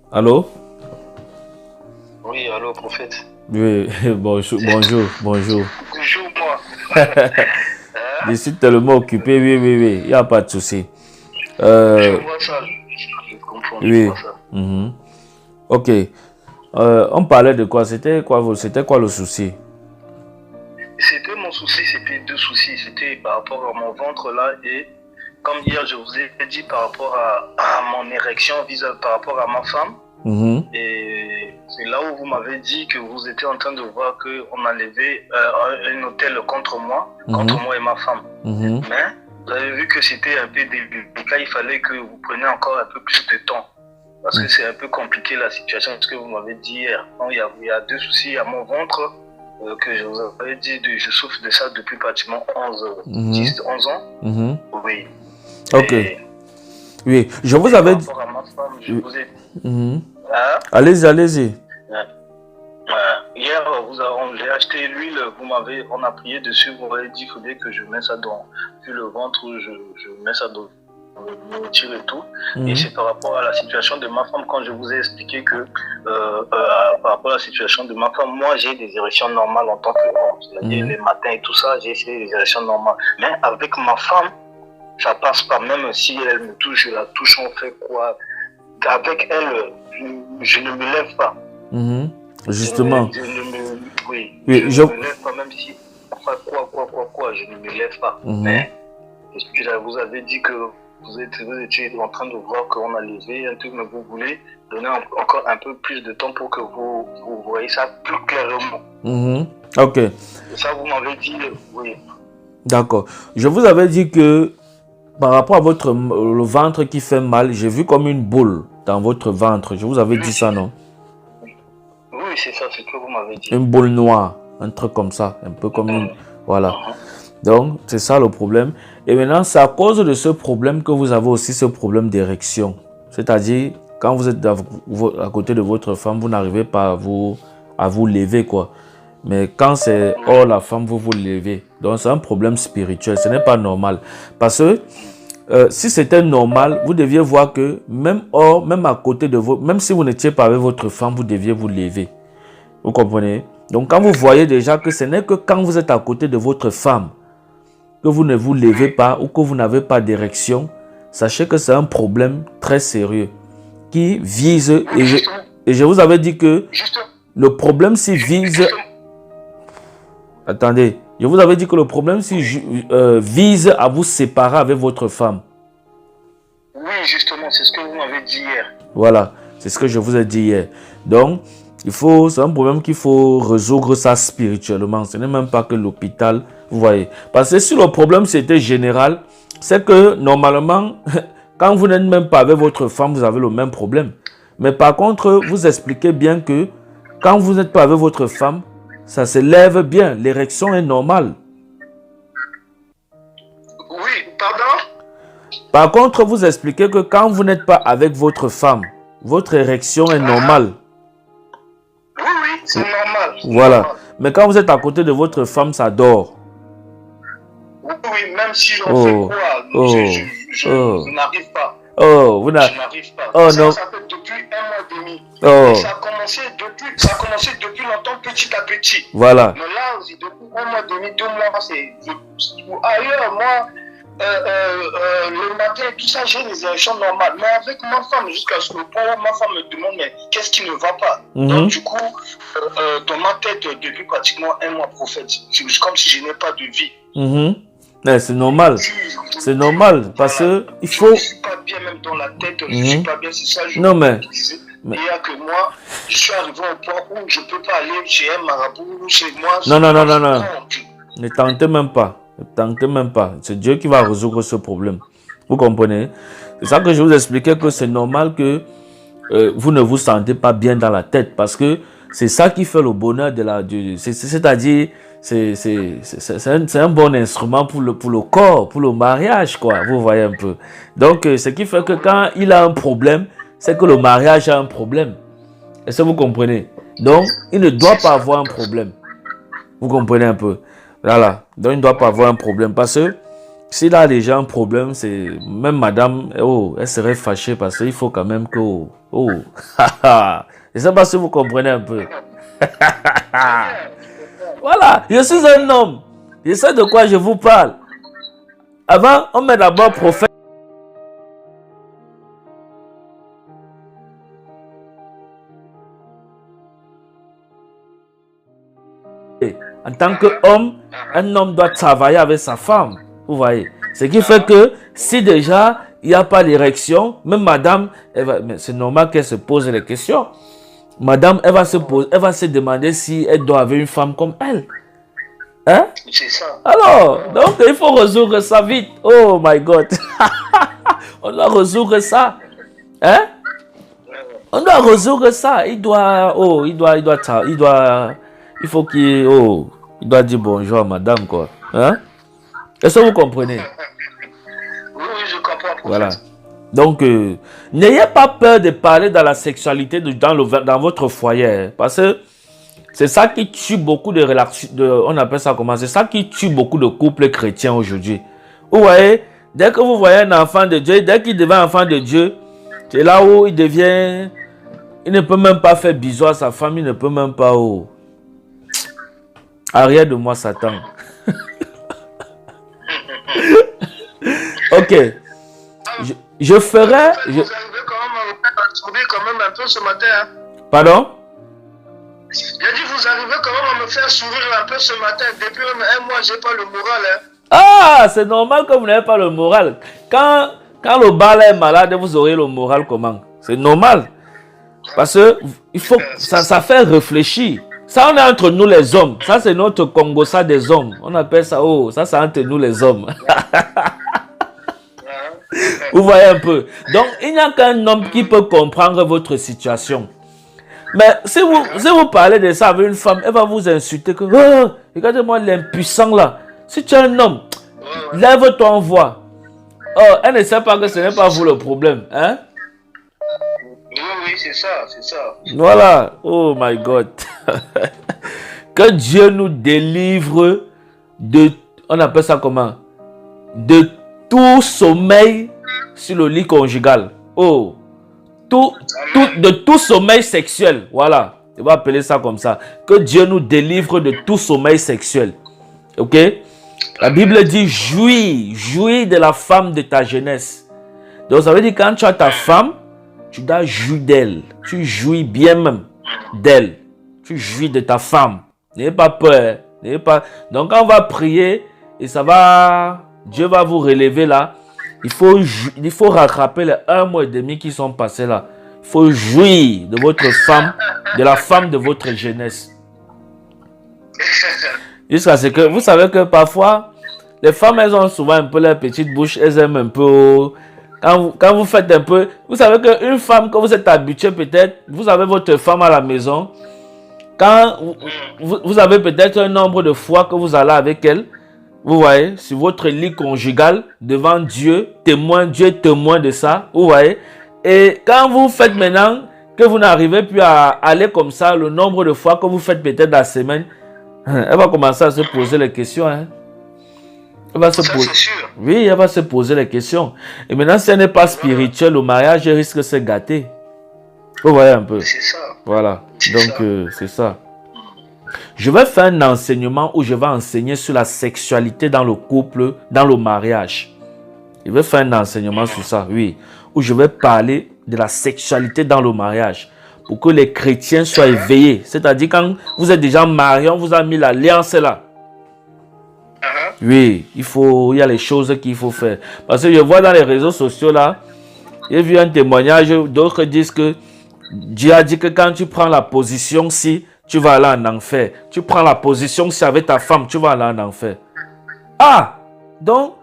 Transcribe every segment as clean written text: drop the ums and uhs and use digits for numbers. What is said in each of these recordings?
Allô? Oui, allô, prophète. Oui, bonjour, bonjour, bonjour. Toujours moi. Je Hein? suis tellement occupé, oui, oui, oui, il n'y a pas de souci. Je Euh, vois ça, je comprends, je oui. vois ça. Mhm. Ok. On parlait de quoi? C'était quoi le souci? C'était mon souci, c'était deux soucis. C'était par rapport à mon ventre là et comme hier je vous ai dit par rapport à mon érection par rapport à ma femme. Mhm. Et c'est là où vous m'avez dit que vous étiez en train de voir qu'on enlevait un hôtel contre moi et ma femme. Mhm. Mais vous avez vu que c'était un peu délicat, il fallait que vous preniez encore un peu plus de temps. Parce que c'est un peu compliqué la situation, ce que vous m'avez dit hier. Donc, il y a deux soucis à mon ventre que je vous avais dit, je souffre de ça depuis pratiquement 11 ans. Mhm. Oui. Ok. Et, Oui, je vous et par avais dit. rapport à ma femme, je Oui. vous ai... Mhm. Hein? Allez-y, allez-y. Hier, j'ai acheté l'huile, on a prié dessus, vous m'avez dit qu'il fallait que je mette ça dans le ventre, je mets ça dans le nourriture et tout. Et c'est par rapport à la situation de ma femme, quand je vous ai expliqué que par rapport à la situation de ma femme, moi j'ai des érections normales en tant que homme, c'est-à-dire les matins et tout ça, j'ai des érections normales. Mais avec ma femme, ça passe pas, même si elle me touche, je la touche, on fait quoi? Avec elle, je ne me lève pas. Justement. Je ne me, oui, Oui, je ne me lève pas, même si enfin, quoi, je ne me lève pas. Mais je vous avais dit que vous étiez en train de voir qu'on a levé un truc, mais vous voulez donner encore un peu plus de temps pour que vous voyez ça plus clairement. Ok. Et ça, vous m'avez dit, oui. D'accord. Je vous avais dit que par rapport à le ventre qui fait mal, j'ai vu comme une boule dans votre ventre. Je vous avais dit ça, non? Oui, c'est ça, c'est ce que vous m'avez dit. Une boule noire, un truc comme ça, un peu comme une... Voilà. Donc, c'est ça le problème. Et maintenant, c'est à cause de ce problème que vous avez aussi ce problème d'érection. C'est-à-dire, quand vous êtes à côté de votre femme, vous n'arrivez pas à vous lever, quoi. Mais quand c'est hors la femme, vous vous levez. Donc, c'est un problème spirituel. Ce n'est pas normal. Parce que si c'était normal, vous deviez voir que même hors, même à côté de vous, même si vous n'étiez pas avec votre femme, vous deviez vous lever. Vous comprenez? Donc, quand vous voyez déjà que ce n'est que quand vous êtes à côté de votre femme que vous ne vous levez pas ou que vous n'avez pas d'érection, sachez que c'est un problème très sérieux qui vise, et je vous avais dit que le problème s'il vise... Attendez, je vous avais dit que le problème vise à vous séparer avec votre femme. Oui, justement, c'est ce que vous m'avez dit hier. Voilà, c'est ce que je vous ai dit hier. Donc, c'est un problème qu'il faut résoudre ça spirituellement. Ce n'est même pas que l'hôpital, vous voyez. Parce que si le problème c'était général, c'est que normalement, quand vous n'êtes même pas avec votre femme, vous avez le même problème. Mais par contre, vous expliquez bien que quand vous n'êtes pas avec votre femme, ça se lève bien, l'érection est normale. Oui, pardon? Par contre, vous expliquez que quand vous n'êtes pas avec votre femme, votre érection est normale. Oui, c'est normal. Voilà. Normal. Mais quand vous êtes à côté de votre femme, ça dort. Oui, même si j'en fais quoi, je n'arrive pas. Je n'arrive pas. Oh ça, non. Ça fait depuis 1 mois et demi. Et ça a commencé depuis longtemps, petit à petit. Voilà. Mais là, depuis 1 mois et demi, 2 mois, c'est... Ailleurs, moi, le matin, tout ça, j'ai des érections normales. Mais avec ma femme, jusqu'à ce que ma femme me demande, mais qu'est-ce qui ne va pas? Donc, du coup, dans ma tête, depuis pratiquement 1 mois, prophète, c'est comme si je n'ai pas de vie. C'est normal. C'est normal parce que il faut. Je ne suis pas bien même dans la tête. Je ne suis pas bien. C'est ça. Non mais. Il y a que moi, je suis arrivé au point où je ne peux pas aller chez un marabout ou chez moi. Non. Ne tentez même pas. Ne tentez même pas. C'est Dieu qui va résoudre ce problème. Vous comprenez? C'est ça que je vous expliquais que c'est normal que vous ne vous sentez pas bien dans la tête parce que c'est ça qui fait le bonheur de la... C'est-à-dire, c'est un bon instrument pour le corps, pour le mariage, quoi. Vous voyez un peu. Donc, ce qui fait que quand il a un problème, c'est que le mariage a un problème. Est-ce que vous comprenez? Donc, il ne doit pas avoir un problème. Vous comprenez un peu? Voilà. Donc, il ne doit pas avoir un problème parce que S'il a déjà un problème, c'est même madame, oh, elle serait fâchée parce qu'il faut quand même que, oh, je ne sais pas si vous comprenez un peu. Voilà, je suis un homme. Je sais de quoi je vous parle. Avant, on met d'abord prophète. En tant qu'homme, un homme doit travailler avec sa femme. Vous voyez. Ce qui fait que si déjà il n'y a pas d'érection, même madame, c'est normal qu'elle se pose les questions. Madame, elle va se demander si elle doit avoir une femme comme elle. Hein? C'est ça. Alors, donc il faut résoudre ça vite. Oh my God. On doit résoudre ça. Hein? On doit résoudre ça. Il faut qu'il, il doit dire bonjour à madame, quoi. Hein? Est-ce que vous comprenez? Oui, je comprends. Voilà. Donc, n'ayez pas peur de parler dans la sexualité dans votre foyer. Hein, parce que c'est ça qui tue beaucoup de relations. On appelle ça comment? C'est ça qui tue beaucoup de couples chrétiens aujourd'hui. Vous voyez, dès que vous voyez un enfant de Dieu, dès qu'il devient enfant de Dieu, c'est là où il devient. Il ne peut même pas faire bisous à sa femme, il ne peut même pas. Arrière de moi, Satan. Ok. Je ferai. Vous arrivez quand même à me faire sourire quand même un peu ce matin. Hein? Pardon? J'ai dit, vous arrivez quand même à me faire sourire un peu ce matin. Depuis un mois, j'ai pas le moral. Hein? Ah, c'est normal que vous n'avez pas le moral. Quand le bal est malade, vous aurez le moral comment? C'est normal. Parce que il faut, ça fait réfléchir. Ça, on est entre nous les hommes. Ça, c'est notre Congossa des hommes. On appelle ça, ça c'est entre nous les hommes. Vous voyez un peu. Donc, il n'y a qu'un homme qui peut comprendre votre situation. Mais si vous parlez de ça avec une femme, elle va vous insulter que, regardez-moi l'impuissant là. Si tu es un homme, lève-toi en voix. Elle ne sait pas que ce n'est pas vous le problème. Hein? Oui, c'est ça, c'est ça. Voilà. Oh my God. Que Dieu nous délivre de, on appelle ça comment? De tout sommeil sur le lit conjugal. De tout sommeil sexuel. Voilà. On va appeler ça comme ça. Que Dieu nous délivre de tout sommeil sexuel. Ok? La Bible dit jouis de la femme de ta jeunesse. Donc ça veut dire quand tu as ta femme, tu dois jouir d'elle. Tu jouis bien même d'elle. Tu jouis de ta femme. N'ayez pas peur. N'ayez pas... Donc quand on va prier, et ça va... Dieu va vous relever là. Il faut rattraper les 1 mois et demi qui sont passés là. Il faut jouir de votre femme, de la femme de votre jeunesse. Jusqu'à ce que... Vous savez que parfois, les femmes, elles ont souvent un peu leur petite bouche. Elles aiment un peu... Quand vous faites un peu... Vous savez qu'une femme, quand vous êtes habitué peut-être, vous avez votre femme à la maison. Quand vous avez peut-être un nombre de fois que vous allez avec elle, vous voyez, sur votre lit conjugal, devant Dieu, Dieu est témoin de ça, vous voyez. Et quand vous faites maintenant, que vous n'arrivez plus à aller comme ça, le nombre de fois que vous faites peut-être la semaine, elle va commencer à se poser les questions. Hein. Elle va se poser... Oui, elle va se poser les questions. Et maintenant, si elle n'est pas spirituelle, le mariage risque de se gâter. Vous voyez un peu. C'est ça. Voilà. Donc, c'est ça. Je vais faire un enseignement où je vais enseigner sur la sexualité dans le couple, dans le mariage. Je vais faire un enseignement sur ça, oui. Où je vais parler de la sexualité dans le mariage. Pour que les chrétiens soient éveillés. C'est-à-dire quand vous êtes déjà mariés, on vous a mis l'alliance là. Oui, il y a les choses qu'il faut faire. Parce que je vois dans les réseaux sociaux là, j'ai vu un témoignage, d'autres disent que Dieu a dit que quand tu prends la position si, tu vas aller en enfer. Tu prends la position si avec ta femme, tu vas aller en enfer. Ah, donc,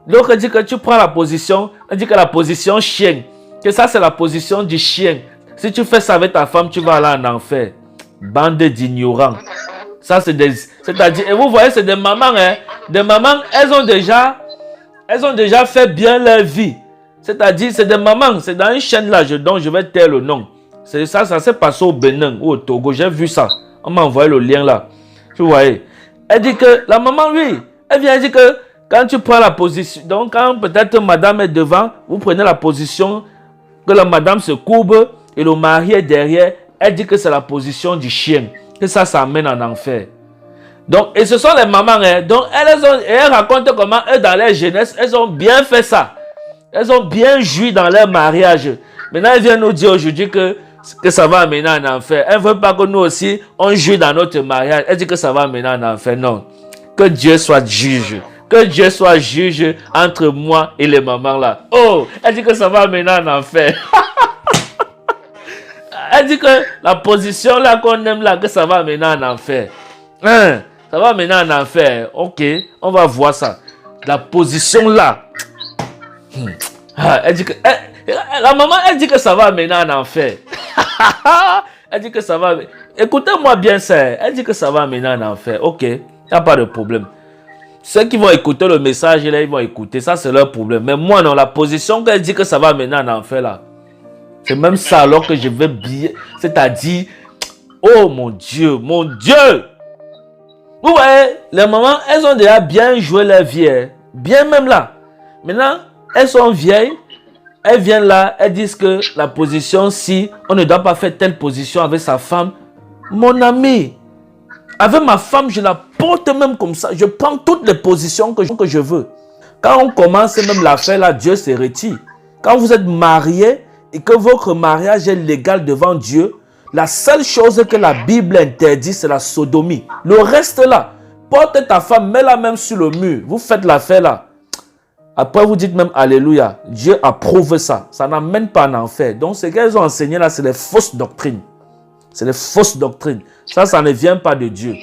l'autre dit que tu prends la position, on dit que la position chien, que ça c'est la position du chien. Si tu fais ça avec ta femme, tu vas aller en enfer. Bande d'ignorants. Ça c'est-à-dire, et vous voyez, c'est des mamans, hein. Des mamans, elles ont déjà fait bien leur vie. C'est-à-dire, c'est des mamans, c'est dans une chaîne là, dont je vais taire le nom. C'est ça s'est passé au Bénin ou au Togo, j'ai vu ça. On m'a envoyé le lien là. Vous voyez. Elle dit que, la maman, oui, elle vient dire que Quand tu prends la position, donc quand peut-être madame est devant, vous prenez la position que la madame se courbe et le mari est derrière, elle dit que c'est la position du chien, que ça amène en enfer. Donc, et ce sont les mamans, hein, donc elles racontent comment elles, dans leur jeunesse, elles ont bien fait ça. Elles ont bien joui dans leur mariage. Maintenant, elles viennent nous dire aujourd'hui que ça va amener en enfer. Elles ne veulent pas que nous aussi, on joue dans notre mariage. Elles disent que ça va amener en enfer. Non. Que Dieu soit juge. Que Dieu soit juge entre moi et les mamans là. Oh, elle dit que ça va amener en enfer. Elle dit que la position là qu'on aime là, que ça va amener en enfer. Hein? Ça va amener en enfer. Ok, on va voir ça. La position là. Elle dit que... la maman, elle dit que ça va amener en enfer. Elle dit que ça va... Écoutez-moi bien ça. Elle dit que ça va amener en enfer. Ok, il n'y a pas de problème. Ceux qui vont écouter le message, là, ils vont écouter. Ça, c'est leur problème. Mais moi, non, la position qu'elle dit que ça va amener en enfer, là. C'est même ça alors que je vais bien... C'est-à-dire... Oh, mon Dieu, mon Dieu! Vous voyez, les mamans, elles ont déjà bien joué leur vie. Hein. Bien même là. Maintenant, elles sont vieilles. Elles viennent là, elles disent que la position, si on ne doit pas faire telle position avec sa femme. Mon ami, avec ma femme, je la porte même comme ça. Je prends toutes les positions que je veux. Quand on commence même l'affaire là, Dieu se retire. Quand vous êtes marié et que votre mariage est légal devant Dieu, la seule chose que la Bible interdit, c'est la sodomie. Le reste là, porte ta femme, mets-la même sur le mur. Vous faites l'affaire là. Après, vous dites même Alléluia. Dieu approuve ça. Ça n'amène pas en enfer. Donc, ce qu'elles ont enseigné là, c'est les fausses doctrines. C'est les fausses doctrines. Ça ne vient pas de Dieu.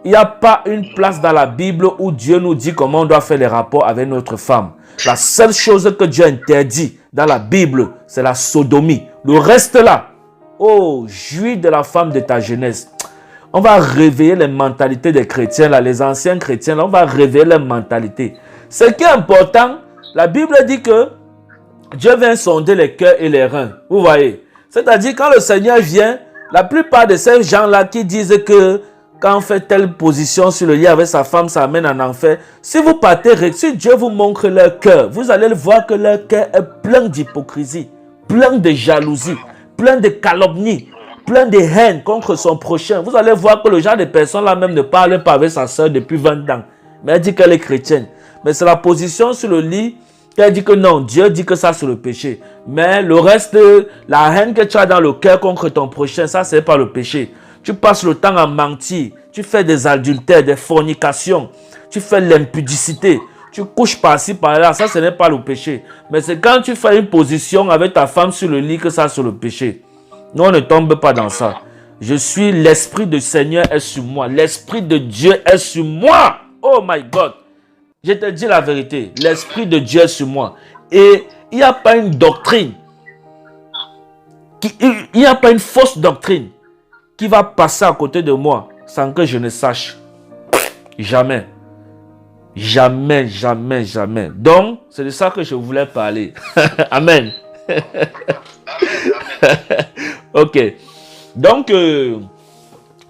Il n'y a pas une place dans la Bible où Dieu nous dit comment on doit faire les rapports avec notre femme. La seule chose que Dieu interdit dans la Bible, c'est la sodomie. Le reste là, oh, jouis de la femme de ta jeunesse. On va réveiller les mentalités des chrétiens là, les anciens chrétiens là, on va réveiller les mentalités. Ce qui est important, la Bible dit que Dieu vient sonder les cœurs et les reins. Vous voyez? C'est-à-dire quand le Seigneur vient, la plupart de ces gens-là qui disent que quand on fait telle position sur le lit avec sa femme, ça amène en enfer. Si vous partez, si Dieu vous montre leur cœur, vous allez voir que leur cœur est plein d'hypocrisie, plein de jalousie, plein de calomnie, plein de haine contre son prochain. Vous allez voir que le genre de personne là même ne parle pas avec sa soeur depuis 20 ans. Mais elle dit qu'elle est chrétienne. Mais c'est la position sur le lit qu'elle dit que non, Dieu dit que ça c'est le péché. Mais le reste, la haine que tu as dans le cœur contre ton prochain, ça c'est pas le péché. Tu passes le temps à mentir, tu fais des adultères, des fornications, tu fais l'impudicité, tu couches par-ci par-là, ça ce n'est pas le péché. Mais c'est quand tu fais une position avec ta femme sur le lit que ça c'est le péché. Nous on ne tombe pas dans ça. Je suis, l'esprit du Seigneur est sur moi, l'esprit de Dieu est sur moi. Oh my God. Je te dis la vérité, l'esprit de Dieu est sur moi. Et il n'y a pas une doctrine, il n'y a pas une fausse doctrine qui va passer à côté de moi sans que je ne sache. Jamais. Jamais, jamais, jamais. Donc, c'est de ça que je voulais parler. Amen. Ok. Donc,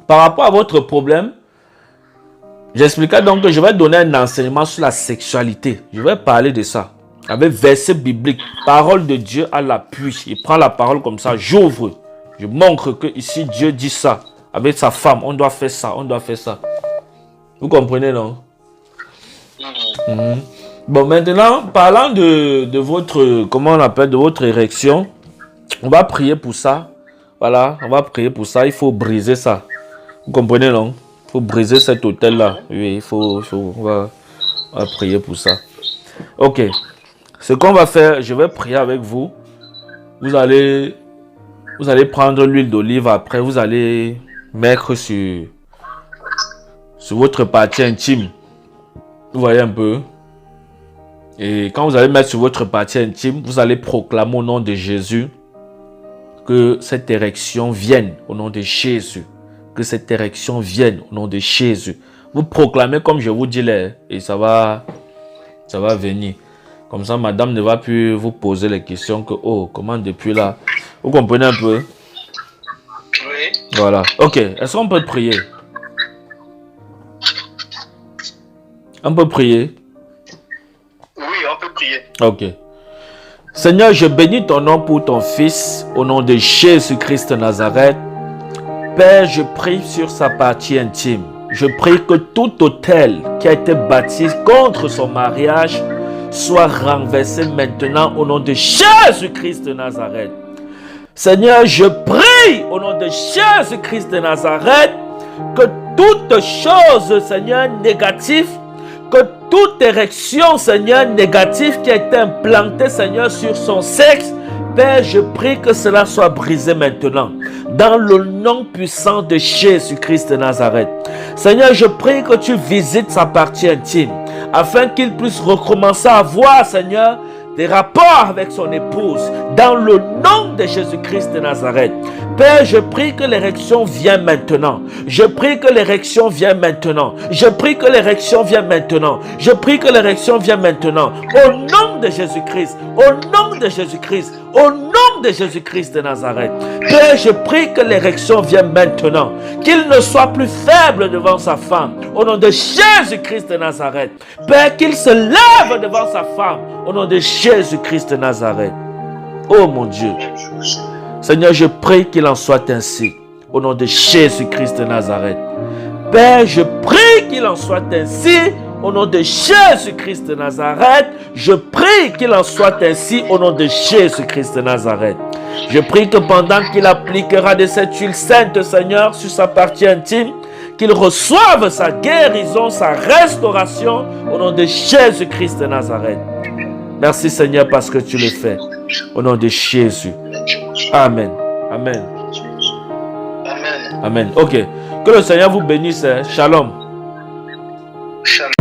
par rapport à votre problème, j'expliquais donc que je vais donner un enseignement sur la sexualité. Je vais parler de ça. Avec verset biblique, parole de Dieu à l'appui. Il prend la parole comme ça, j'ouvre. Je montre que ici Dieu dit ça. Avec sa femme, on doit faire ça, on doit faire ça. Vous comprenez, non? Bon, maintenant, parlant de votre, comment on appelle, de votre érection, on va prier pour ça. Voilà, on va prier pour ça. Il faut briser ça. Vous comprenez, non? Il faut briser cet hôtel-là. Oui, on va prier pour ça. Ok. Ce qu'on va faire, je vais prier avec vous. Vous allez prendre l'huile d'olive. Après, vous allez mettre sur votre partie intime. Vous voyez un peu. Et quand vous allez mettre sur votre partie intime, vous allez proclamer au nom de Jésus que cette érection vienne au nom de Jésus. Que cette érection vienne au nom de Jésus. Vous proclamez comme je vous dis là, et ça va venir. Comme ça, madame ne va plus vous poser les questions que, oh, comment depuis là? Vous comprenez un peu? Oui. Voilà. Ok. Est-ce qu'on peut prier? On peut prier. Ok. Seigneur, je bénis ton nom pour ton Fils, au nom de Jésus-Christ de Nazareth. Père, je prie sur sa partie intime. Je prie que tout autel qui a été bâti contre son mariage soit renversé maintenant au nom de Jésus-Christ de Nazareth. Seigneur, je prie au nom de Jésus-Christ de Nazareth que toute chose, Seigneur, négative, que toute érection, Seigneur, négative qui a été implantée, Seigneur, sur son sexe, Père, je prie que cela soit brisé maintenant, dans le nom puissant de Jésus-Christ de Nazareth. Seigneur, je prie que tu visites sa partie intime, afin qu'il puisse recommencer à voir, Seigneur, des rapports avec son épouse, dans le nom de Jésus-Christ de Nazareth. Père, je prie que l'érection vienne maintenant. Je prie que l'érection vienne maintenant. Je prie que l'érection vienne maintenant. Je prie que l'érection vienne maintenant. Au nom de Jésus-Christ. Au nom de Jésus-Christ. Au nom de Jésus-Christ de Nazareth. Père, je prie que l'érection vienne maintenant. Qu'il ne soit plus faible devant sa femme. Au nom de Jésus-Christ de Nazareth. Père, qu'il se lève devant sa femme. Au nom de Jésus-Christ de Nazareth. Oh mon Dieu. Seigneur, je prie qu'il en soit ainsi. Au nom de Jésus-Christ de Nazareth. Père, je prie qu'il en soit ainsi. Au nom de Jésus-Christ de Nazareth. Je prie qu'il en soit ainsi. Au nom de Jésus-Christ de Nazareth. Je prie que pendant qu'il appliquera de cette huile sainte, Seigneur, sur sa partie intime, qu'il reçoive sa guérison, sa restauration. Au nom de Jésus-Christ de Nazareth. Merci Seigneur parce que tu le fais. Au nom de Jésus. Amen. Amen. Amen. Amen. Ok. Que le Seigneur vous bénisse. Shalom. Shalom.